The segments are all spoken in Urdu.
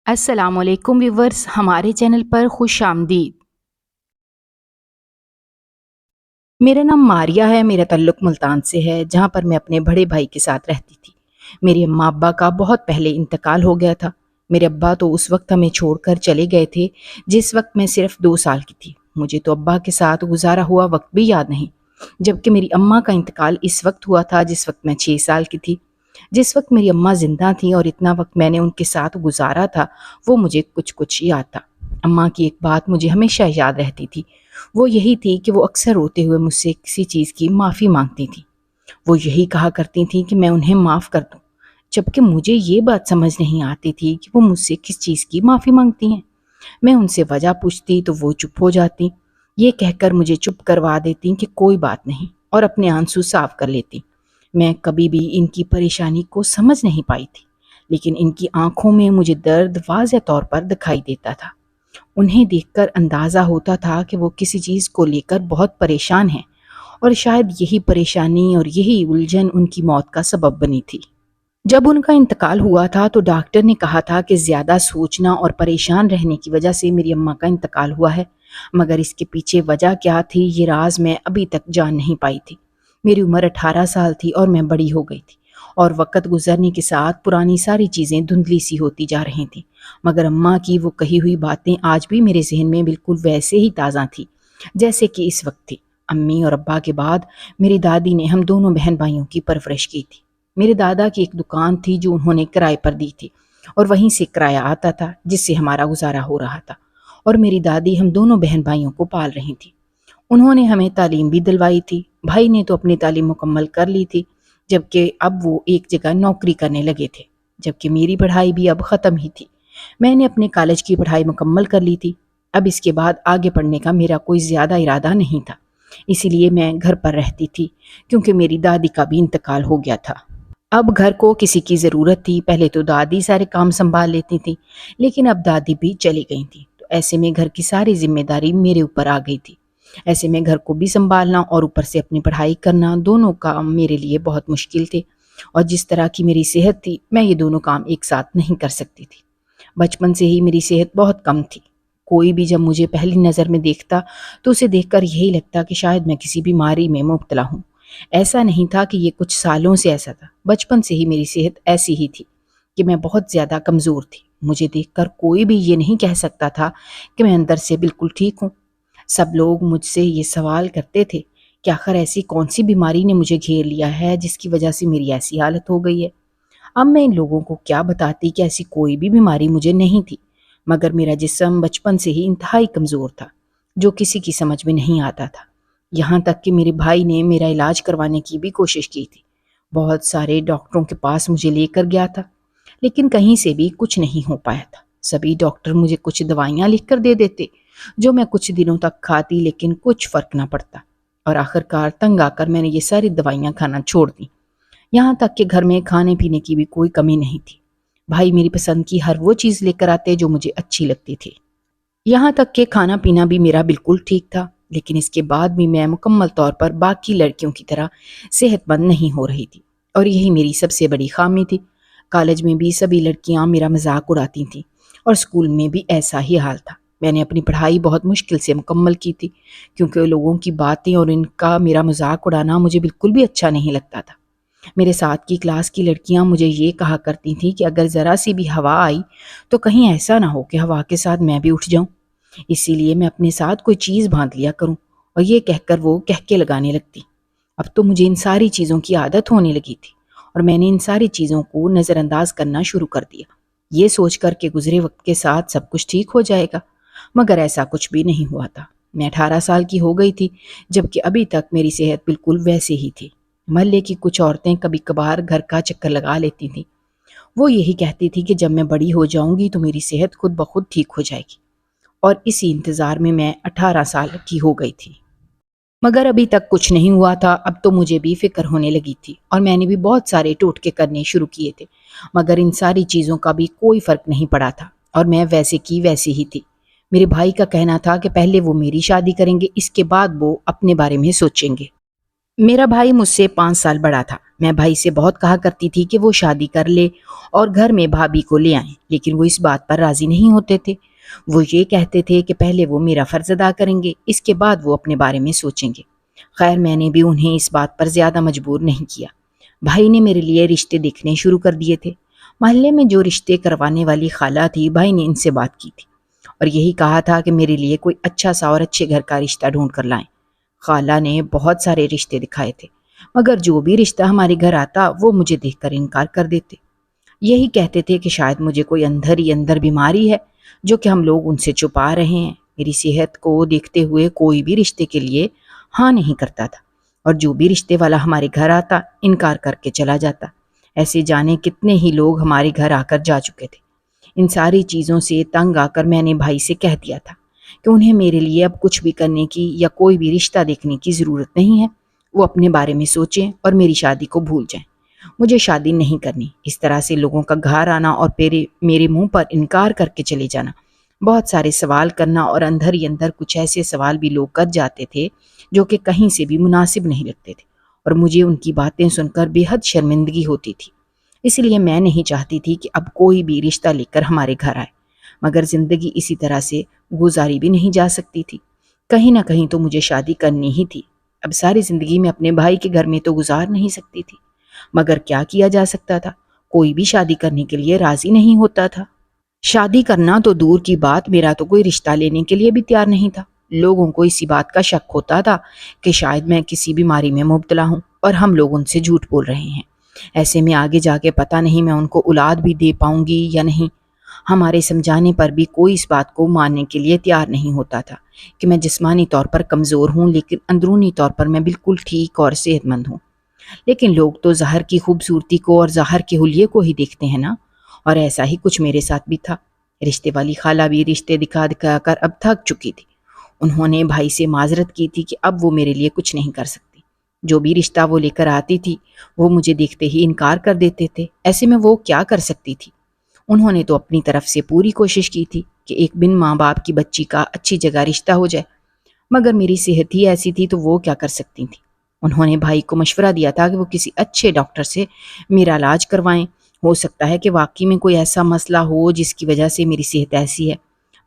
السلام علیکم ویورز، ہمارے چینل پر خوش آمدید۔ میرا نام ماریہ ہے، میرا تعلق ملتان سے ہے جہاں پر میں اپنے بڑے بھائی کے ساتھ رہتی تھی۔ میرے اماں ابا کا بہت پہلے انتقال ہو گیا تھا۔ میرے ابا تو اس وقت ہمیں چھوڑ کر چلے گئے تھے جس وقت میں صرف 2 سال کی تھی۔ مجھے تو ابا کے ساتھ گزارا ہوا وقت بھی یاد نہیں، جبکہ میری اماں کا انتقال اس وقت ہوا تھا جس وقت میں 6 سال کی تھی۔ جس وقت میری اماں زندہ تھیں اور اتنا وقت میں نے ان کے ساتھ گزارا تھا وہ مجھے کچھ کچھ یاد تھا۔ اماں کی ایک بات مجھے ہمیشہ یاد رہتی تھی، وہ یہی تھی کہ وہ اکثر روتے ہوئے مجھ سے کسی چیز کی معافی مانگتی تھیں۔ وہ یہی کہا کرتی تھیں کہ میں انہیں معاف کر دوں، جبکہ مجھے یہ بات سمجھ نہیں آتی تھی کہ وہ مجھ سے کس چیز کی معافی مانگتی ہیں۔ میں ان سے وجہ پوچھتی تو وہ چپ ہو جاتی، یہ کہہ کر مجھے چپ کروا دیتی کہ کوئی بات نہیں، اور اپنے آنسو صاف کر لیتی۔ میں کبھی بھی ان کی پریشانی کو سمجھ نہیں پائی تھی، لیکن ان کی آنکھوں میں مجھے درد واضح طور پر دکھائی دیتا تھا۔ انہیں دیکھ کر اندازہ ہوتا تھا کہ وہ کسی چیز کو لے کر بہت پریشان ہیں، اور شاید یہی پریشانی اور یہی الجھن ان کی موت کا سبب بنی تھی۔ جب ان کا انتقال ہوا تھا تو ڈاکٹر نے کہا تھا کہ زیادہ سوچنا اور پریشان رہنے کی وجہ سے میری اماں کا انتقال ہوا ہے، مگر اس کے پیچھے وجہ کیا تھی یہ راز میں ابھی تک جان نہیں پائی تھی۔ میری عمر 18 سال تھی اور میں بڑی ہو گئی تھی، اور وقت گزرنے کے ساتھ پرانی ساری چیزیں دھندلی سی ہوتی جا رہی تھیں، مگر اماں کی وہ کہی ہوئی باتیں آج بھی میرے ذہن میں بالکل ویسے ہی تازہ تھی جیسے کہ اس وقت تھی۔ امی اور ابا کے بعد میری دادی نے ہم دونوں بہن بھائیوں کی پرورش کی تھی۔ میرے دادا کی ایک دکان تھی جو انہوں نے کرائے پر دی تھی، اور وہیں سے کرایہ آتا تھا جس سے ہمارا گزارا ہو رہا تھا، اور میری دادی ہم دونوں بہن بھائیوں کو پال رہی تھی۔ انہوں نے ہمیں تعلیم بھی دلوائی تھی۔ بھائی نے تو اپنی تعلیم مکمل کر لی تھی، جبکہ اب وہ ایک جگہ نوکری کرنے لگے تھے، جبکہ میری پڑھائی بھی اب ختم ہی تھی۔ میں نے اپنے کالج کی پڑھائی مکمل کر لی تھی۔ اب اس کے بعد آگے پڑھنے کا میرا کوئی زیادہ ارادہ نہیں تھا، اسی لیے میں گھر پر رہتی تھی، کیونکہ میری دادی کا بھی انتقال ہو گیا تھا۔ اب گھر کو کسی کی ضرورت تھی۔ پہلے تو دادی سارے کام سنبھال لیتی تھی، لیکن اب دادی بھی چلی گئی تھی، تو ایسے میں گھر کی ساری ذمہ داری میرے اوپر آ گئی تھی۔ ایسے میں گھر کو بھی سنبھالنا اور اوپر سے اپنی پڑھائی کرنا، دونوں کام میرے لیے بہت مشکل تھے، اور جس طرح کی میری صحت تھی میں یہ دونوں کام ایک ساتھ نہیں کر سکتی تھی۔ بچپن سے ہی میری صحت بہت کم تھی۔ کوئی بھی جب مجھے پہلی نظر میں دیکھتا تو اسے دیکھ کر یہی لگتا کہ شاید میں کسی بیماری میں مبتلا ہوں۔ ایسا نہیں تھا کہ یہ کچھ سالوں سے ایسا تھا، بچپن سے ہی میری صحت ایسی ہی تھی کہ میں بہت زیادہ کمزور تھی۔ مجھے دیکھ کر کوئی بھی یہ نہیں کہہ سکتا تھا کہ میں اندر سے بالکل ٹھیک ہوں۔ سب لوگ مجھ سے یہ سوال کرتے تھے کہ آخر ایسی کون سی بیماری نے مجھے گھیر لیا ہے جس کی وجہ سے میری ایسی حالت ہو گئی ہے۔ اب میں ان لوگوں کو کیا بتاتی کہ ایسی کوئی بھی بیماری مجھے نہیں تھی، مگر میرا جسم بچپن سے ہی انتہائی کمزور تھا جو کسی کی سمجھ میں نہیں آتا تھا۔ یہاں تک کہ میرے بھائی نے میرا علاج کروانے کی بھی کوشش کی تھی، بہت سارے ڈاکٹروں کے پاس مجھے لے کر گیا تھا، لیکن کہیں سے بھی کچھ نہیں ہو پایا تھا۔ سبھی ڈاکٹر مجھے کچھ دوائیاں لکھ کر دے دیتے جو میں کچھ دنوں تک کھاتی، لیکن کچھ فرق نہ پڑتا، اور آخرکار تنگ آ کر میں نے یہ ساری دوائیاں کھانا چھوڑ دیں۔ یہاں تک کہ گھر میں کھانے پینے کی بھی کوئی کمی نہیں تھی۔ بھائی میری پسند کی ہر وہ چیز لے کر آتے جو مجھے اچھی لگتی تھی، یہاں تک کہ کھانا پینا بھی میرا بالکل ٹھیک تھا، لیکن اس کے بعد بھی میں مکمل طور پر باقی لڑکیوں کی طرح صحت مند نہیں ہو رہی تھی، اور یہی میری سب سے بڑی خامی تھی۔ کالج میں بھی سبھی لڑکیاں میرا مذاق اڑاتی تھیں، اور اسکول میں بھی ایسا ہی حال تھا۔ میں نے اپنی پڑھائی بہت مشکل سے مکمل کی تھی، کیونکہ لوگوں کی باتیں اور ان کا میرا مذاق اڑانا مجھے بالکل بھی اچھا نہیں لگتا تھا۔ میرے ساتھ کی کلاس کی لڑکیاں مجھے یہ کہا کرتی تھیں کہ اگر ذرا سی بھی ہوا آئی تو کہیں ایسا نہ ہو کہ ہوا کے ساتھ میں بھی اٹھ جاؤں، اسی لیے میں اپنے ساتھ کوئی چیز باندھ لیا کروں، اور یہ کہہ کر وہ کہکے لگانے لگتی۔ اب تو مجھے ان ساری چیزوں کی عادت ہونے لگی تھی، اور میں نے ان ساری چیزوں کو نظر انداز کرنا شروع کر دیا، یہ سوچ کر کہ گزرے وقت کے ساتھ سب کچھ ٹھیک ہو جائے گا، مگر ایسا کچھ بھی نہیں ہوا تھا۔ میں 18 سال کی ہو گئی تھی، جبکہ ابھی تک میری صحت بالکل ویسے ہی تھی۔ محلے کی کچھ عورتیں کبھی کبھار گھر کا چکر لگا لیتی تھیں، وہ یہی کہتی تھی کہ جب میں بڑی ہو جاؤں گی تو میری صحت خود بخود ٹھیک ہو جائے گی، اور اسی انتظار میں 18 سال کی ہو گئی تھی، مگر ابھی تک کچھ نہیں ہوا تھا۔ اب تو مجھے بھی فکر ہونے لگی تھی، اور میں نے بھی بہت سارے ٹوٹکے کرنے شروع کیے تھے، مگر ان ساری چیزوں کا بھی کوئی فرق نہیں پڑا تھا، اور میں ویسے کی ویسی ہی تھی۔ میرے بھائی کا کہنا تھا کہ پہلے وہ میری شادی کریں گے، اس کے بعد وہ اپنے بارے میں سوچیں گے۔ میرا بھائی مجھ سے 5 سال بڑا تھا۔ میں بھائی سے بہت کہا کرتی تھی کہ وہ شادی کر لے اور گھر میں بھابھی کو لے آئیں، لیکن وہ اس بات پر راضی نہیں ہوتے تھے۔ وہ یہ کہتے تھے کہ پہلے وہ میرا فرض ادا کریں گے، اس کے بعد وہ اپنے بارے میں سوچیں گے۔ خیر میں نے بھی انہیں اس بات پر زیادہ مجبور نہیں کیا۔ بھائی نے میرے لیے رشتے دیکھنے شروع کر دیے تھے۔ محلے میں جو رشتے کروانے والی خالہ تھی، بھائی نے ان سے بات کی تھی اور یہی کہا تھا کہ میرے لیے کوئی اچھا سا اور اچھے گھر کا رشتہ ڈھونڈ کر لائیں۔ خالہ نے بہت سارے رشتے دکھائے تھے، مگر جو بھی رشتہ ہمارے گھر آتا وہ مجھے دیکھ کر انکار کر دیتے۔ یہی کہتے تھے کہ شاید مجھے کوئی اندر ہی اندر بیماری ہے جو کہ ہم لوگ ان سے چھپا رہے ہیں۔ میری صحت کو دیکھتے ہوئے کوئی بھی رشتے کے لیے ہاں نہیں کرتا تھا، اور جو بھی رشتے والا ہمارے گھر آتا انکار کر کے چلا جاتا۔ ایسے جانے کتنے ہی لوگ ہمارے گھر آ کر جا چکے تھے۔ ان ساری چیزوں سے تنگ آ کر میں نے بھائی سے کہہ دیا تھا کہ انہیں میرے لیے اب کچھ بھی کرنے کی یا کوئی بھی رشتہ دیکھنے کی ضرورت نہیں ہے۔ وہ اپنے بارے میں سوچیں اور میری شادی کو بھول جائیں۔ مجھے شادی نہیں کرنی۔ اس طرح سے لوگوں کا گھر آنا اور میرے منہ پر انکار کر کے چلے جانا، بہت سارے سوال کرنا، اور اندر ہی اندر کچھ ایسے سوال بھی لوگ کر جاتے تھے جو کہ کہیں سے بھی مناسب نہیں لگتے تھے، اور مجھے ان کی باتیں سن کر بے حد شرمندگی ہوتی تھی۔ اس لیے میں نہیں چاہتی تھی کہ اب کوئی بھی رشتہ لے کر ہمارے گھر آئے، مگر زندگی اسی طرح سے گزاری بھی نہیں جا سکتی تھی۔ کہیں نہ کہیں تو مجھے شادی کرنی ہی تھی۔ اب ساری زندگی میں اپنے بھائی کے گھر میں تو گزار نہیں سکتی تھی، مگر کیا کیا جا سکتا تھا؟ کوئی بھی شادی کرنے کے لیے راضی نہیں ہوتا تھا۔ شادی کرنا تو دور کی بات، میرا تو کوئی رشتہ لینے کے لیے بھی تیار نہیں تھا۔ لوگوں کو اسی بات کا شک ہوتا تھا کہ شاید میں کسی بیماری میں مبتلا ہوں اور ہم لوگ ان سے جھوٹ بول رہے ہیں۔ ایسے میں آگے جا کے پتہ نہیں میں ان کو اولاد بھی دے پاؤں گی یا نہیں۔ ہمارے سمجھانے پر بھی کوئی اس بات کو ماننے کے لیے تیار نہیں ہوتا تھا کہ میں جسمانی طور پر کمزور ہوں، لیکن اندرونی طور پر میں بالکل ٹھیک اور صحت مند ہوں۔ لیکن لوگ تو ظاہر کی خوبصورتی کو اور ظاہر کے حلیے کو ہی دیکھتے ہیں نا، اور ایسا ہی کچھ میرے ساتھ بھی تھا۔ رشتے والی خالہ بھی رشتے دکھا دکھا کر اب تھک چکی تھی۔ انہوں نے بھائی سے معذرت کی تھی کہ اب وہ میرے لیے کچھ نہیں کر سکتی۔ جو بھی رشتہ وہ لے کر آتی تھی وہ مجھے دیکھتے ہی انکار کر دیتے تھے۔ ایسے میں وہ کیا کر سکتی تھی؟ انہوں نے تو اپنی طرف سے پوری کوشش کی تھی کہ ایک بن ماں باپ کی بچی کا اچھی جگہ رشتہ ہو جائے، مگر میری صحت ہی ایسی تھی تو وہ کیا کر سکتی تھی؟ انہوں نے بھائی کو مشورہ دیا تھا کہ وہ کسی اچھے ڈاکٹر سے میرا علاج کروائیں، ہو سکتا ہے کہ واقعی میں کوئی ایسا مسئلہ ہو جس کی وجہ سے میری صحت ایسی ہے۔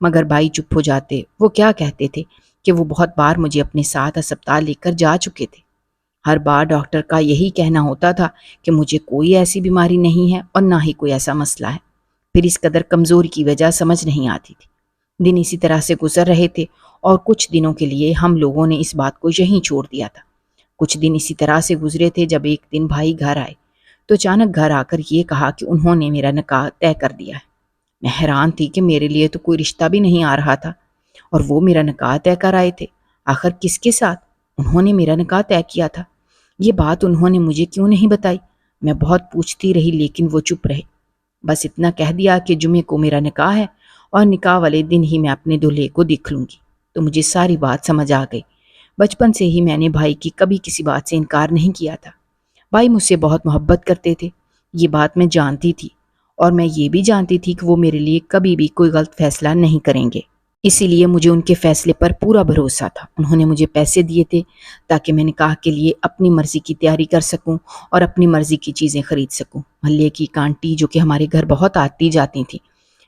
مگر بھائی چپ ہو جاتے۔ وہ کیا کہتے تھے کہ وہ بہت بار مجھے اپنے ساتھ اسپتال لے کر جا چکے تھے۔ ہر بار ڈاکٹر کا یہی کہنا ہوتا تھا کہ مجھے کوئی ایسی بیماری نہیں ہے اور نہ ہی کوئی ایسا مسئلہ ہے۔ پھر اس قدر کمزوری کی وجہ سمجھ نہیں آتی تھی۔ دن اسی طرح سے گزر رہے تھے اور کچھ دنوں کے لیے ہم لوگوں نے اس بات کو یہیں چھوڑ دیا تھا۔ کچھ دن اسی طرح سے گزرے تھے جب ایک دن بھائی گھر آئے تو اچانک گھر آ کر یہ کہا کہ انہوں نے میرا نکاح طے کر دیا ہے۔ میں حیران تھی کہ میرے لیے تو کوئی رشتہ بھی نہیں آ رہا تھا اور وہ میرا نکاح طے کر آئے تھے۔ آخر کس کے ساتھ؟ انہوں نے میرا نکاح طے کیا تھا۔ یہ بات انہوں نے مجھے کیوں نہیں بتائی؟ میں بہت پوچھتی رہی لیکن وہ چپ رہے۔ بس اتنا کہہ دیا کہ جمعے کو میرا نکاح ہے اور نکاح والے دن ہی میں اپنے دولہے کو دیکھ لوں گی۔ تو مجھے ساری بات سمجھ آ گئی۔ بچپن سے ہی میں نے بھائی کی کبھی کسی بات سے انکار نہیں کیا تھا۔ بھائی مجھ سے بہت محبت کرتے تھے، یہ بات میں جانتی تھی، اور میں یہ بھی جانتی تھی کہ وہ میرے لیے کبھی بھی کوئی غلط فیصلہ نہیں کریں گے۔ اسی لیے مجھے ان کے فیصلے پر پورا بھروسہ تھا۔ انہوں نے مجھے پیسے دیے تھے تاکہ میں نکاح کے لیے اپنی مرضی کی تیاری کر سکوں اور اپنی مرضی کی چیزیں خرید سکوں۔ محلے کی ایک آنٹی جو کہ ہمارے گھر بہت آتی جاتی تھیں،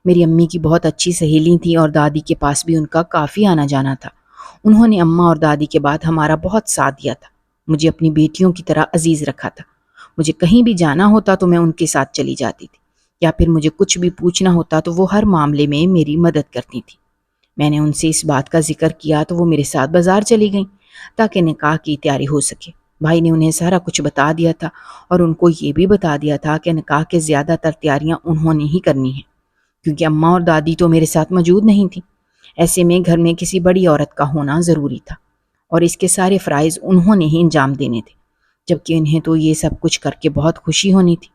میری امی کی بہت اچھی سہیلی تھیں اور دادی کے پاس بھی ان کا کافی آنا جانا تھا۔ انہوں نے اماں اور دادی کے بعد ہمارا بہت ساتھ دیا تھا، مجھے اپنی بیٹیوں کی طرح عزیز رکھا تھا۔ مجھے کہیں بھی جانا ہوتا تو میں ان کے ساتھ چلی جاتی تھی، یا پھر مجھے کچھ بھی پوچھنا ہوتا تو وہ ہر معاملے میں میری مدد کرتی تھی۔ میں نے ان سے اس بات کا ذکر کیا تو وہ میرے ساتھ بازار چلی گئیں تاکہ نکاح کی تیاری ہو سکے۔ بھائی نے انہیں سارا کچھ بتا دیا تھا اور ان کو یہ بھی بتا دیا تھا کہ نکاح کے زیادہ تر تیاریاں انہوں نے ہی کرنی ہیں، کیونکہ اماں اور دادی تو میرے ساتھ موجود نہیں تھیں۔ ایسے میں گھر میں کسی بڑی عورت کا ہونا ضروری تھا اور اس کے سارے فرائض انہوں نے ہی انجام دینے تھے، جبکہ انہیں تو یہ سب کچھ کر کے بہت خوشی ہونی تھی۔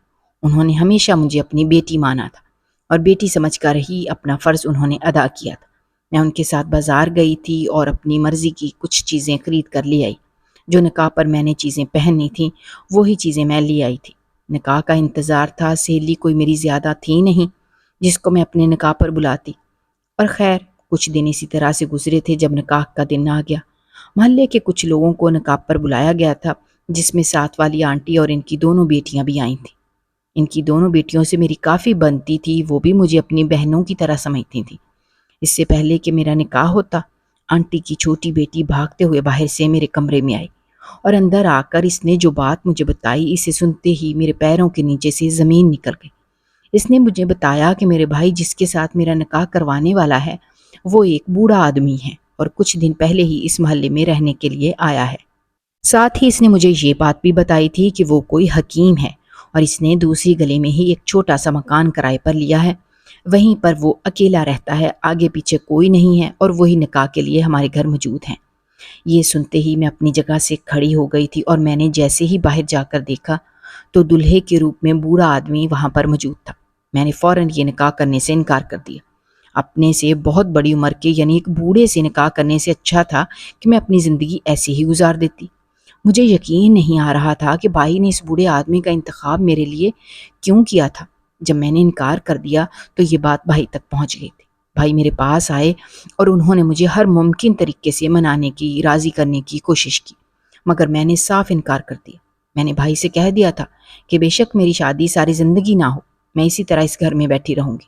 انہوں نے ہمیشہ مجھے اپنی بیٹی مانا تھا اور بیٹی سمجھ کر ہی اپنا فرض انہوں نے ادا کیا تھا۔ میں ان کے ساتھ بازار گئی تھی اور اپنی مرضی کی کچھ چیزیں خرید کر لے آئی۔ جو نکاح پر میں نے چیزیں پہننی تھیں وہی چیزیں میں لے آئی تھی۔ نکاح کا انتظار تھا، سہیلی کوئی میری زیادہ تھی نہیں جس کو میں اپنے نکاح پر بلاتی۔ اور خیر کچھ دن اسی طرح سے گزرے تھے جب نکاح کا دن آ گیا۔ محلے کے کچھ لوگوں کو نکاح پر بلایا گیا تھا جس میں ساتھ والی آنٹی اور ان کی دونوں بیٹیاں بھی آئی تھیں۔ ان کی دونوں بیٹیوں سے میری کافی بنتی تھی، وہ بھی مجھے اپنی بہنوں کی طرح سمجھتی تھیں۔ اس سے پہلے کہ میرا نکاح ہوتا، آنٹی کی چھوٹی بیٹی بھاگتے ہوئے باہر سے میرے کمرے میں آئی اور اندر آ کر اس نے جو بات مجھے بتائی، اسے سنتے ہی میرے پیروں کے نیچے سے زمین نکل گئی۔ اس نے مجھے بتایا کہ میرے بھائی جس کے ساتھ میرا نکاح کروانے والا ہے وہ ایک بوڑھا آدمی ہے اور کچھ دن پہلے ہی اس محلے میں رہنے کے لیے آیا ہے۔ ساتھ ہی اس نے مجھے یہ بات بھی بتائی تھی کہ وہ کوئی حکیم ہے اور اس نے دوسری گلی میں ہی ایک چھوٹا سا مکان کرائے پر لیا ہے۔ وہیں پر وہ اکیلا رہتا ہے، آگے پیچھے کوئی نہیں ہے اور وہی نکاح کے لیے ہمارے گھر موجود ہیں۔ یہ سنتے ہی میں اپنی جگہ سے کھڑی ہو گئی تھی اور میں نے جیسے ہی باہر جا کر دیکھا تو دلہے کے روپ میں بوڑھا آدمی وہاں پر موجود تھا۔ میں نے فوراً یہ نکاح کرنے سے انکار کر دیا۔ اپنے سے بہت بڑی عمر کے یعنی ایک بوڑھے سے نکاح کرنے سے اچھا تھا کہ میں اپنی زندگی ایسے ہی گزار دیتی۔ مجھے یقین نہیں آ رہا تھا کہ بھائی نے اس بوڑھے آدمی کا انتخاب میرے لیے کیوں کیا تھا۔ جب میں نے انکار کر دیا تو یہ بات بھائی تک پہنچ گئی تھی۔ بھائی میرے پاس آئے اور انہوں نے مجھے ہر ممکن طریقے سے منانے کی، راضی کرنے کی کوشش کی، مگر میں نے صاف انکار کر دیا۔ میں نے بھائی سے کہہ دیا تھا کہ بے شک میری شادی ساری زندگی نہ ہو، میں اسی طرح اس گھر میں بیٹھی رہوں گی،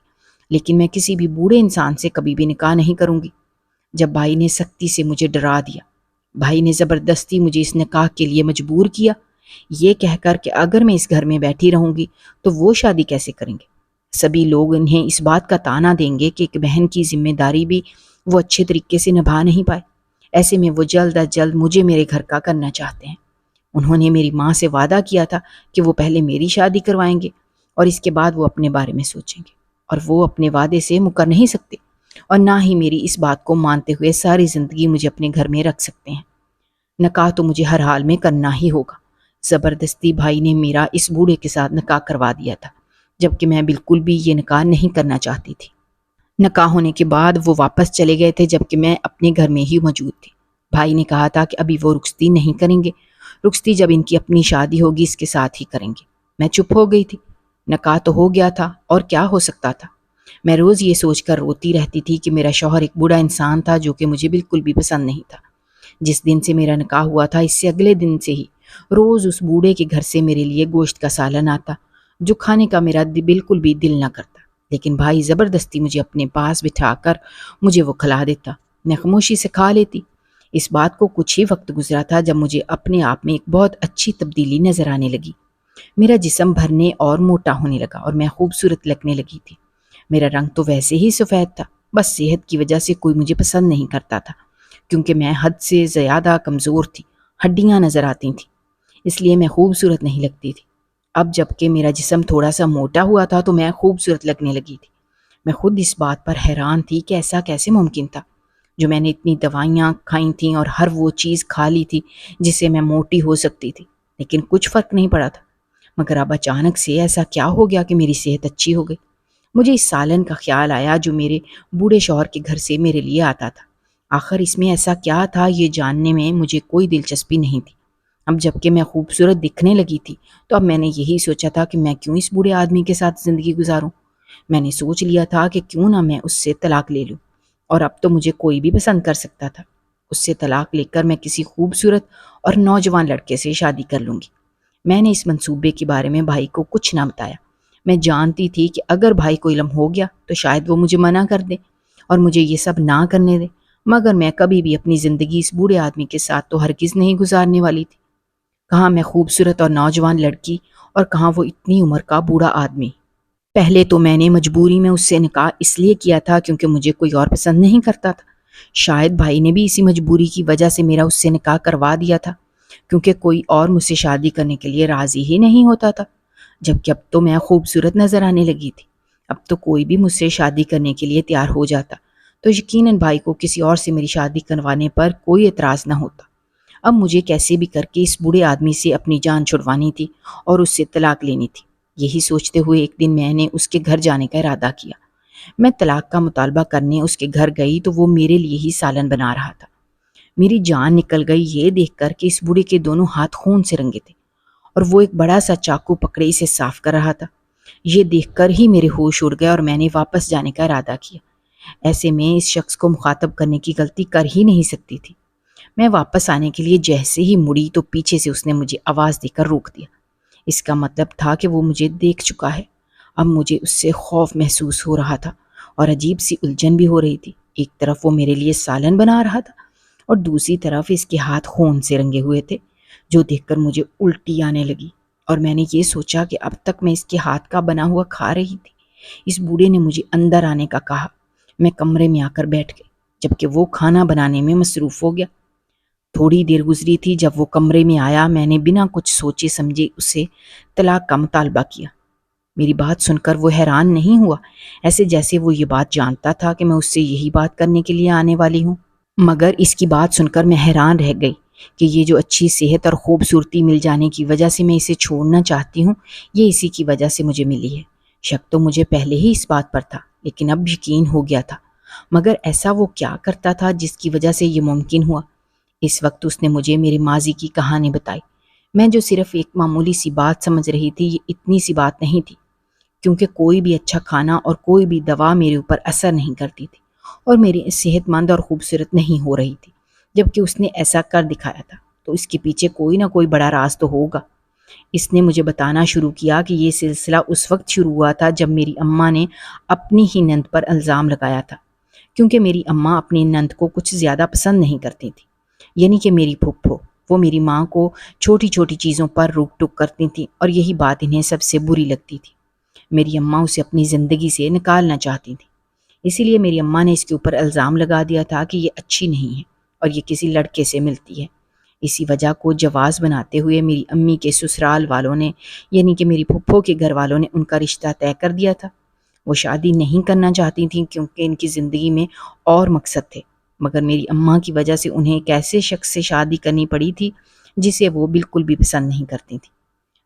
لیکن میں کسی بھی بوڑھے انسان سے کبھی بھی نکاح نہیں کروں گی۔ جب بھائی نے سختی سے مجھے ڈرا دیا، بھائی نے زبردستی مجھے اس نکاح کے لیے مجبور کیا، یہ کہہ کر کہ اگر میں اس گھر میں بیٹھی رہوں گی تو وہ شادی کیسے کریں گے؟ سبھی لوگ انہیں اس بات کا طعنہ دیں گے کہ ایک بہن کی ذمہ داری بھی وہ اچھے طریقے سے نبھا نہیں پائے۔ ایسے میں وہ جلد از جلد مجھے میرے گھر کا کرنا چاہتے ہیں۔ انہوں نے میری ماں سے وعدہ کیا تھا کہ وہ پہلے میری شادی کروائیں گے اور اس کے بعد وہ اپنے بارے میں سوچیں گے، اور وہ اپنے وعدے سے مکر نہیں سکتے اور نہ ہی میری اس بات کو مانتے ہوئے ساری زندگی مجھے اپنے گھر میں رکھ سکتے ہیں۔ نکاح تو مجھے ہر حال میں کرنا ہی ہوگا۔ زبردستی بھائی نے میرا اس بوڑھے کے ساتھ نکاح کروا دیا تھا، جبکہ میں بالکل بھی یہ نکاح نہیں کرنا چاہتی تھی۔ نکاح ہونے کے بعد وہ واپس چلے گئے تھے جبکہ میں اپنے گھر میں ہی موجود تھی۔ بھائی نے کہا تھا کہ ابھی وہ رخصتی نہیں کریں گے، رخصتی جب ان کی اپنی شادی ہوگی اس کے ساتھ ہی کریں گے۔ میں چپ ہو گئی تھی۔ نکاح تو ہو گیا تھا اور کیا ہو سکتا تھا۔ میں روز یہ سوچ کر روتی رہتی تھی کہ میرا شوہر ایک بوڑھا انسان تھا جو کہ مجھے بالکل بھی پسند نہیں تھا۔ جس دن سے میرا نکاح ہوا تھا اس سے اگلے دن سے ہی روز اس بوڑھے کے گھر سے میرے لیے گوشت کا سالن آتا جو کھانے کا میرا بالکل بھی دل نہ کرتا، لیکن بھائی زبردستی مجھے اپنے پاس بٹھا کر مجھے وہ کھلا دیتا، میں خاموشی سے کھا لیتی۔ اس بات کو کچھ ہی وقت گزرا تھا جب مجھے اپنے آپ میں ایک بہت اچھی تبدیلی نظر آنے لگی۔ میرا جسم بھرنے اور موٹا ہونے لگا اور میں خوبصورت لگنے لگی تھی۔ میرا رنگ تو ویسے ہی سفید تھا، بس صحت کی وجہ سے کوئی مجھے پسند نہیں کرتا تھا کیونکہ میں حد سے زیادہ کمزور تھی، ہڈیاں نظر آتی تھیں، اس لیے میں خوبصورت نہیں لگتی تھی۔ اب جب کہ میرا جسم تھوڑا سا موٹا ہوا تھا تو میں خوبصورت لگنے لگی تھی۔ میں خود اس بات پر حیران تھی کہ ایسا کیسے ممکن تھا، جو میں نے اتنی دوائیاں کھائی تھیں اور ہر وہ چیز کھا لی تھی جس سے میں موٹی ہو سکتی تھی، لیکن کچھ فرق نہیں پڑا تھا۔ مگر اب اچانک سے ایسا کیا ہو گیا کہ میری صحت اچھی ہو گئی؟ مجھے اس سالن کا خیال آیا جو میرے بوڑھے شوہر کے گھر سے میرے لیے آتا تھا۔ آخر اس میں ایسا کیا تھا یہ جاننے میں مجھے کوئی دلچسپی نہیں تھی۔ اب جب کہ میں خوبصورت دکھنے لگی تھی تو اب میں نے یہی سوچا تھا کہ میں کیوں اس بوڑھے آدمی کے ساتھ زندگی گزاروں۔ میں نے سوچ لیا تھا کہ کیوں نہ میں اس سے طلاق لے لوں، اور اب تو مجھے کوئی بھی پسند کر سکتا تھا۔ اس سے طلاق لے کر میں کسی خوبصورت اور نوجوان لڑکے سے شادی کر لوں گی۔ میں نے اس منصوبے کے بارے میں بھائی کو کچھ نہ بتایا۔ میں جانتی تھی کہ اگر بھائی کو علم ہو گیا تو شاید وہ مجھے منع کر دے اور مجھے یہ سب نہ کرنے دے، مگر میں کبھی بھی اپنی زندگی اس بوڑھے آدمی کے ساتھ تو ہرگز نہیں گزارنے والی تھی۔ کہاں میں خوبصورت اور نوجوان لڑکی اور کہاں وہ اتنی عمر کا بوڑھا آدمی۔ پہلے تو میں نے مجبوری میں اس سے نکاح اس لیے کیا تھا کیونکہ مجھے کوئی اور پسند نہیں کرتا تھا۔ شاید بھائی نے بھی اسی مجبوری کی وجہ سے میرا اس سے نکاح کروا دیا تھا، کیونکہ کوئی اور مجھ سے شادی کرنے کے لیے راضی ہی نہیں ہوتا تھا، جبکہ اب تو میں خوبصورت نظر آنے لگی تھی۔ اب تو کوئی بھی مجھ سے شادی کرنے کے لیے تیار ہو جاتا تو یقیناً بھائی کو کسی اور سے میری شادی کروانے پر کوئی اعتراض نہ ہوتا۔ اب مجھے کیسے بھی کر کے اس بوڑھے آدمی سے اپنی جان چھڑوانی تھی اور اس سے طلاق لینی تھی۔ یہی سوچتے ہوئے ایک دن میں نے اس کے گھر جانے کا ارادہ کیا۔ میں طلاق کا مطالبہ کرنے اس کے گھر گئی تو وہ میرے لیے ہی سالن بنا رہا تھا۔ میری جان نکل گئی یہ دیکھ کر کہ اس بوڑھے کے دونوں ہاتھ خون سے رنگے تھے اور وہ ایک بڑا سا چاقو پکڑے اسے صاف کر رہا تھا۔ یہ دیکھ کر ہی میرے ہوش اڑ گئے اور میں نے واپس جانے کا ارادہ کیا۔ ایسے میں اس شخص کو مخاطب کرنے کی غلطی کر ہی نہیں سکتی تھی۔ میں واپس آنے کے لیے جیسے ہی مڑی تو پیچھے سے اس نے مجھے آواز دے کر روک دیا۔ اس کا مطلب تھا کہ وہ مجھے دیکھ چکا ہے۔ اب مجھے اس سے خوف محسوس ہو رہا تھا اور عجیب سی الجھن بھی ہو رہی تھی۔ ایک طرف وہ میرے لیے سالن بنا رہا تھا اور دوسری طرف اس کے ہاتھ خون سے رنگے ہوئے تھے، جو دیکھ کر مجھے الٹی آنے لگی، اور میں نے یہ سوچا کہ اب تک میں اس کے ہاتھ کا بنا ہوا کھا رہی تھی۔ اس بوڑھے نے مجھے اندر آنے کا کہا۔ میں کمرے میں آ کر بیٹھ گئی جبکہ وہ کھانا بنانے میں مصروف ہو گیا۔ تھوڑی دیر گزری تھی جب وہ کمرے میں آیا، میں نے بنا کچھ سوچے سمجھے اسے طلاق کا مطالبہ کیا۔ میری بات سن کر وہ حیران نہیں ہوا، ایسے جیسے وہ یہ بات جانتا تھا کہ میں اس سے یہی بات کرنے کے لیے آنے والی ہوں۔ مگر اس کی بات سن کر میں حیران رہ گئی کہ یہ جو اچھی صحت اور خوبصورتی مل جانے کی وجہ سے میں اسے چھوڑنا چاہتی ہوں، یہ اسی کی وجہ سے مجھے ملی ہے۔ شک تو مجھے پہلے ہی اس بات پر تھا، لیکن اب یقین ہو گیا تھا۔ مگر ایسا وہ کیا کرتا تھا جس کی وجہ سے یہ ممکن ہوا؟ اس وقت اس نے مجھے میرے ماضی کی کہانی بتائی۔ میں جو صرف ایک معمولی سی بات سمجھ رہی تھی، یہ اتنی سی بات نہیں تھی، کیونکہ کوئی بھی اچھا کھانا اور کوئی بھی دوا میرے اوپر اثر نہیں کرتی تھی اور میری صحت مند اور خوبصورت نہیں ہو رہی تھی۔ جبکہ اس نے ایسا کر دکھایا تھا تو اس کے پیچھے کوئی نہ کوئی بڑا راز تو ہوگا۔ اس نے مجھے بتانا شروع کیا کہ یہ سلسلہ اس وقت شروع ہوا تھا جب میری اماں نے اپنی ہی نند پر الزام لگایا تھا، کیونکہ میری اماں اپنی نند کو کچھ زیادہ پسند نہیں کرتی تھی، یعنی کہ میری پھپھو۔ وہ میری ماں کو چھوٹی چھوٹی چیزوں پر روک ٹوک کرتی تھیں اور یہی بات انہیں سب سے بری لگتی تھی۔ میری اماں اسے اپنی زندگی سے نکالنا چاہتی تھیں، اسی لیے میری اماں نے اس کے اوپر الزام لگا دیا تھا کہ یہ اچھی نہیں ہے اور یہ کسی لڑکے سے ملتی ہے۔ اسی وجہ کو جواز بناتے ہوئے میری امی کے سسرال والوں نے، یعنی کہ میری پھپھو کے گھر والوں نے، ان کا رشتہ طے کر دیا تھا۔ وہ شادی نہیں کرنا چاہتی تھیں کیونکہ ان کی زندگی میں اور مقصد تھے، مگر میری اماں کی وجہ سے انہیں ایک ایسے شخص سے شادی کرنی پڑی تھی جسے وہ بالکل بھی پسند نہیں کرتی تھیں۔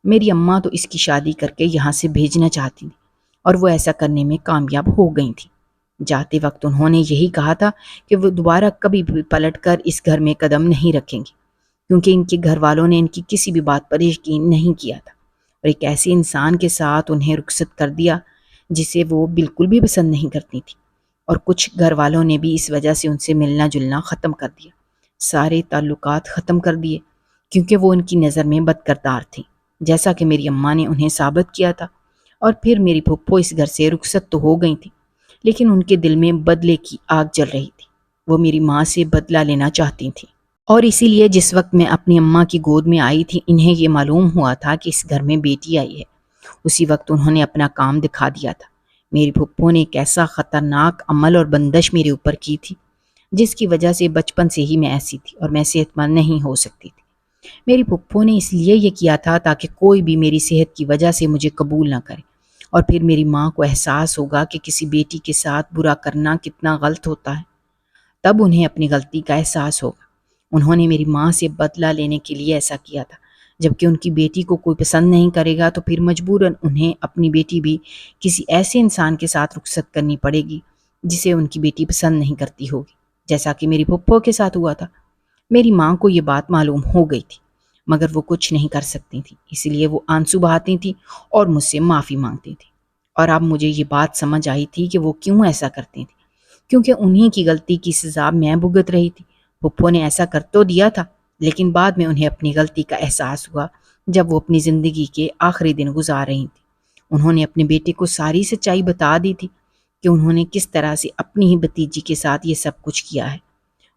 میری اماں تو اس کی شادی کر کے یہاں سے بھیجنا چاہتی تھیں اور وہ ایسا کرنے میں کامیاب ہو گئی تھیں۔ جاتے وقت انہوں نے یہی کہا تھا کہ وہ دوبارہ کبھی بھی پلٹ کر اس گھر میں قدم نہیں رکھیں گی، کیونکہ ان کے گھر والوں نے ان کی کسی بھی بات پر یقین نہیں کیا تھا اور ایک ایسے انسان کے ساتھ انہیں رخصت کر دیا جسے وہ بالکل بھی پسند نہیں کرتی تھی، اور کچھ گھر والوں نے بھی اس وجہ سے ان سے ملنا جلنا ختم کر دیا، سارے تعلقات ختم کر دیے، کیونکہ وہ ان کی نظر میں بد کردار تھیں، جیسا کہ میری اماں نے انہیں ثابت کیا تھا۔ اور پھر میری پھپھو اس گھر سے رخصت تو ہو گئی تھی، لیکن ان کے دل میں بدلے کی آگ جل رہی تھی۔ وہ میری ماں سے بدلہ لینا چاہتی تھیں، اور اسی لیے جس وقت میں اپنی اماں کی گود میں آئی تھی، انہیں یہ معلوم ہوا تھا کہ اس گھر میں بیٹی آئی ہے، اسی وقت انہوں نے اپنا کام دکھا دیا تھا۔ میری پھپھو نے ایک ایسا خطرناک عمل اور بندش میرے اوپر کی تھی جس کی وجہ سے بچپن سے ہی میں ایسی تھی اور میں صحت مند نہیں ہو سکتی تھی۔ میری پھپھو نے اس لیے یہ کیا تھا تاکہ کوئی بھی میری صحت کی وجہ سے مجھے قبول نہ کرے، اور پھر میری ماں کو احساس ہوگا کہ کسی بیٹی کے ساتھ برا کرنا کتنا غلط ہوتا ہے، تب انہیں اپنی غلطی کا احساس ہوگا۔ انہوں نے میری ماں سے بدلہ لینے کے لیے ایسا کیا تھا۔ جبکہ ان کی بیٹی کو کوئی پسند نہیں کرے گا تو پھر مجبوراً انہیں اپنی بیٹی بھی کسی ایسے انسان کے ساتھ رخصت کرنی پڑے گی جسے ان کی بیٹی پسند نہیں کرتی ہوگی، جیسا کہ میری پھپھو کے ساتھ ہوا تھا۔ میری ماں کو یہ بات معلوم ہو گئی تھی، مگر وہ کچھ نہیں کر سکتی تھی، اس لیے وہ آنسو بہاتی تھی اور مجھ سے معافی مانگتی تھی۔ اور اب مجھے یہ بات سمجھ آئی تھی کہ وہ کیوں ایسا کرتی تھی، کیونکہ انہی کی غلطی کی سزا میں بھگت رہی تھی۔ پھپھو نے ایسا کر تو دیا تھا، لیکن بعد میں انہیں اپنی غلطی کا احساس ہوا جب وہ اپنی زندگی کے آخری دن گزار رہی تھیں۔ انہوں نے اپنے بیٹے کو ساری سچائی بتا دی تھی کہ انہوں نے کس طرح سے اپنی ہی بھتیجی کے ساتھ یہ سب کچھ کیا ہے۔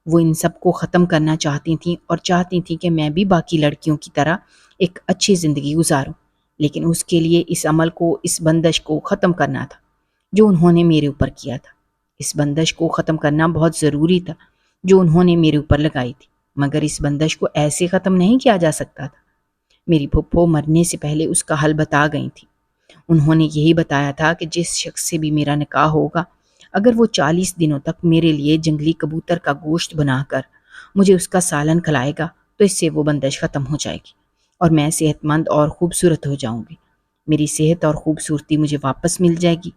وہ ان سب کو ختم کرنا چاہتی تھیں اور چاہتی تھیں کہ میں بھی باقی لڑکیوں کی طرح ایک اچھی زندگی گزاروں، لیکن اس کے لیے اس عمل کو، اس بندش کو ختم کرنا تھا جو انہوں نے میرے اوپر کیا تھا۔ اس بندش کو ختم کرنا بہت ضروری تھا جو انہوں نے میرے اوپر لگائی تھی، مگر اس بندش کو ایسے ختم نہیں کیا جا سکتا تھا۔ میری پھپھو مرنے سے پہلے اس کا حل بتا گئی تھی۔ انہوں نے یہی بتایا تھا کہ جس شخص سے بھی میرا نکاح ہوگا، اگر وہ 40 دنوں تک میرے لیے جنگلی کبوتر کا گوشت بنا کر مجھے اس کا سالن کھلائے گا تو اس سے وہ بندش ختم ہو جائے گی اور میں صحت مند اور خوبصورت ہو جاؤں گی۔ میری صحت اور خوبصورتی مجھے واپس مل جائے گی۔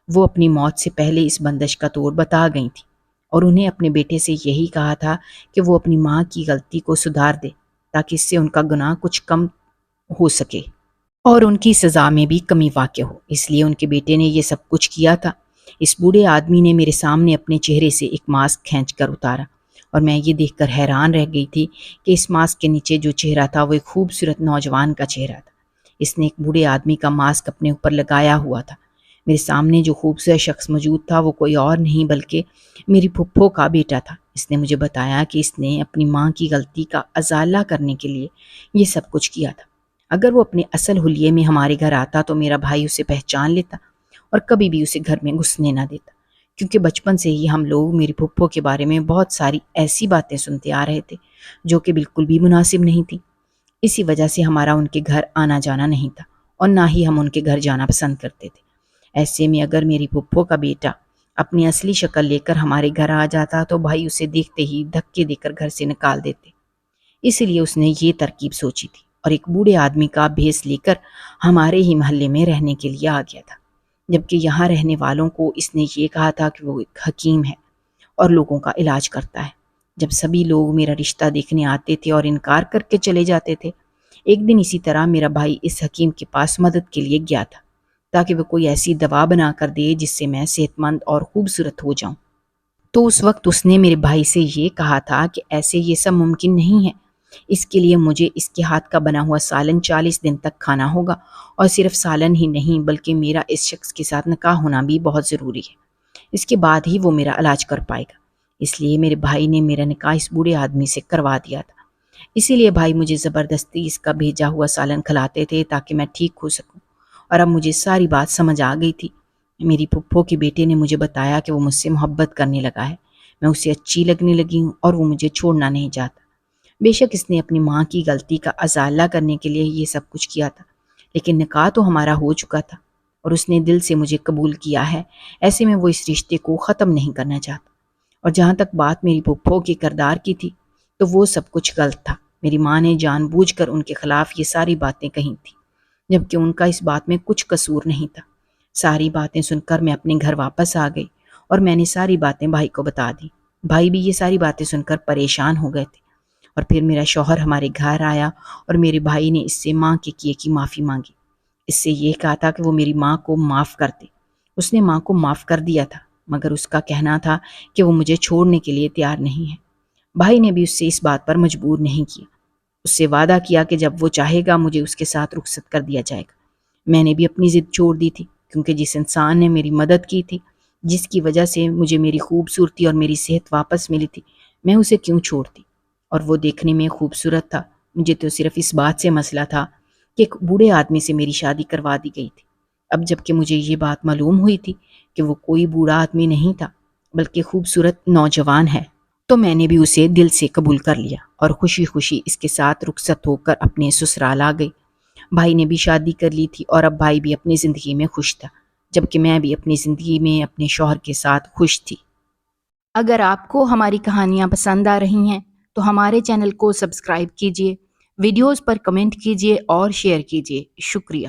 وہ اپنی موت سے پہلے اس بندش کا توڑ بتا گئی تھی اور انہیں اپنے بیٹے سے یہی کہا تھا کہ وہ اپنی ماں کی غلطی کو سدھار دے تاکہ اس سے ان کا گناہ کچھ کم ہو سکے اور ان کی سزا میں بھی کمی واقع ہو۔ اس لیے ان کے بیٹے نے یہ سب کچھ کیا تھا۔ اس بوڑھے آدمی نے میرے سامنے اپنے چہرے سے ایک ماسک کھینچ کر اتارا اور میں یہ دیکھ کر حیران رہ گئی تھی کہ اس ماسک کے نیچے جو چہرہ تھا وہ ایک خوبصورت نوجوان کا چہرہ تھا۔ اس نے ایک بوڑھے آدمی کا ماسک اپنے اوپر لگایا ہوا تھا۔ میرے سامنے جو خوبصورت شخص موجود تھا وہ کوئی اور نہیں بلکہ میری پھپھو کا بیٹا تھا۔ اس نے مجھے بتایا کہ اس نے اپنی ماں کی غلطی کا ازالہ کرنے کے لیے یہ سب کچھ کیا تھا۔ اگر وہ اپنے اصل حلیے میں ہمارے گھر آتا تو میرا بھائی اسے پہچان لیتا اور کبھی بھی اسے گھر میں گھسنے نہ دیتا، کیونکہ بچپن سے ہی ہم لوگ میری پھپھو کے بارے میں بہت ساری ایسی باتیں سنتے آ رہے تھے جو کہ بالکل بھی مناسب نہیں تھی۔ اسی وجہ سے ہمارا ان کے گھر آنا جانا نہیں تھا اور نہ ہی ہم ان کے گھر جانا پسند کرتے تھے۔ ایسے میں اگر میری پھپھو کا بیٹا اپنی اصلی شکل لے کر ہمارے گھر آ جاتا تو بھائی اسے دیکھتے ہی دھکے دے کر گھر سے نکال دیتے۔ اس لیے اس نے یہ ترکیب سوچی تھی اور ایک بوڑھے آدمی کا بھیس لے کر ہمارے ہی محلے میں رہنے کے لیے آ گیا تھا، جبکہ یہاں رہنے والوں کو اس نے یہ کہا تھا کہ وہ ایک حکیم ہے اور لوگوں کا علاج کرتا ہے۔ جب سبھی لوگ میرا رشتہ دیکھنے آتے تھے اور انکار کر کے چلے جاتے تھے، ایک دن اسی طرح میرا بھائی اس حکیم کے پاس مدد کے لیے گیا تھا تاکہ وہ کوئی ایسی دوا بنا کر دے جس سے میں صحت مند اور خوبصورت ہو جاؤں۔ تو اس وقت اس نے میرے بھائی سے یہ کہا تھا کہ ایسے یہ سب ممکن نہیں ہے، اس کے لیے مجھے اس کے ہاتھ کا بنا ہوا سالن 40 دن تک کھانا ہوگا، اور صرف سالن ہی نہیں بلکہ میرا اس شخص کے ساتھ نکاح ہونا بھی بہت ضروری ہے۔ اس کے بعد ہی وہ میرا علاج کر پائے گا۔ اس لیے میرے بھائی نے میرا نکاح اس بوڑھے آدمی سے کروا دیا تھا۔ اسی لیے بھائی مجھے زبردستی اس کا بھیجا ہوا سالن کھلاتے تھے تاکہ میں ٹھیک ہو سکوں، اور اب مجھے ساری بات سمجھ آ گئی تھی۔ میری پھپھو کے بیٹے نے مجھے بتایا کہ وہ مجھ سے محبت کرنے لگا ہے، میں اسے اچھی لگنے لگی ہوں اور وہ مجھے چھوڑنا نہیں چاہتا۔ بے شک اس نے اپنی ماں کی غلطی کا ازالہ کرنے کے لیے یہ سب کچھ کیا تھا، لیکن نکاح تو ہمارا ہو چکا تھا اور اس نے دل سے مجھے قبول کیا ہے۔ ایسے میں وہ اس رشتے کو ختم نہیں کرنا چاہتا۔ اور جہاں تک بات میری پھپھو کے کردار کی تھی تو وہ سب کچھ غلط تھا۔ میری ماں نے جان بوجھ کر ان کے خلاف یہ ساری باتیں کہی تھیں، جبکہ ان کا اس بات میں کچھ قصور نہیں تھا۔ ساری باتیں سن کر میں اپنے گھر واپس آ گئی اور میں نے ساری باتیں بھائی کو بتا دی۔ بھائی بھی یہ ساری باتیں سن کر پریشان ہو گئے تھے، اور پھر میرا شوہر ہمارے گھر آیا اور میرے بھائی نے اس سے ماں کے کیے کی معافی مانگی۔ اس سے یہ کہا تھا کہ وہ میری ماں کو معاف کر دے۔ اس نے ماں کو معاف کر دیا تھا، مگر اس کا کہنا تھا کہ وہ مجھے چھوڑنے کے لیے تیار نہیں ہے۔ بھائی نے بھی اس سے اس بات پر مجبور نہیں کیا، اس سے وعدہ کیا کہ جب وہ چاہے گا مجھے اس کے ساتھ رخصت کر دیا جائے گا۔ میں نے بھی اپنی ضد چھوڑ دی تھی، کیونکہ جس انسان نے میری مدد کی تھی، جس کی وجہ سے مجھے میری خوبصورتی اور میری صحت واپس ملی تھی، میں اسے کیوں چھوڑتی؟ اور وہ دیکھنے میں خوبصورت تھا۔ مجھے تو صرف اس بات سے مسئلہ تھا کہ ایک بوڑھے آدمی سے میری شادی کروا دی گئی تھی۔ اب جب کہ مجھے یہ بات معلوم ہوئی تھی کہ وہ کوئی بوڑھا آدمی نہیں تھا بلکہ خوبصورت نوجوان ہے، تو میں نے بھی اسے دل سے قبول کر لیا اور خوشی خوشی اس کے ساتھ رخصت ہو کر اپنے سسرال آ گئی۔ بھائی نے بھی شادی کر لی تھی اور اب بھائی بھی اپنی زندگی میں خوش تھا، جبکہ میں بھی اپنی زندگی میں اپنے شوہر کے ساتھ خوش تھی۔ اگر آپ کو ہماری کہانیاں پسند آ رہی ہیں تو ہمارے چینل کو سبسکرائب کیجیے، ویڈیوز پر کمنٹ کیجیے اور شیئر کیجیے۔ شکریہ۔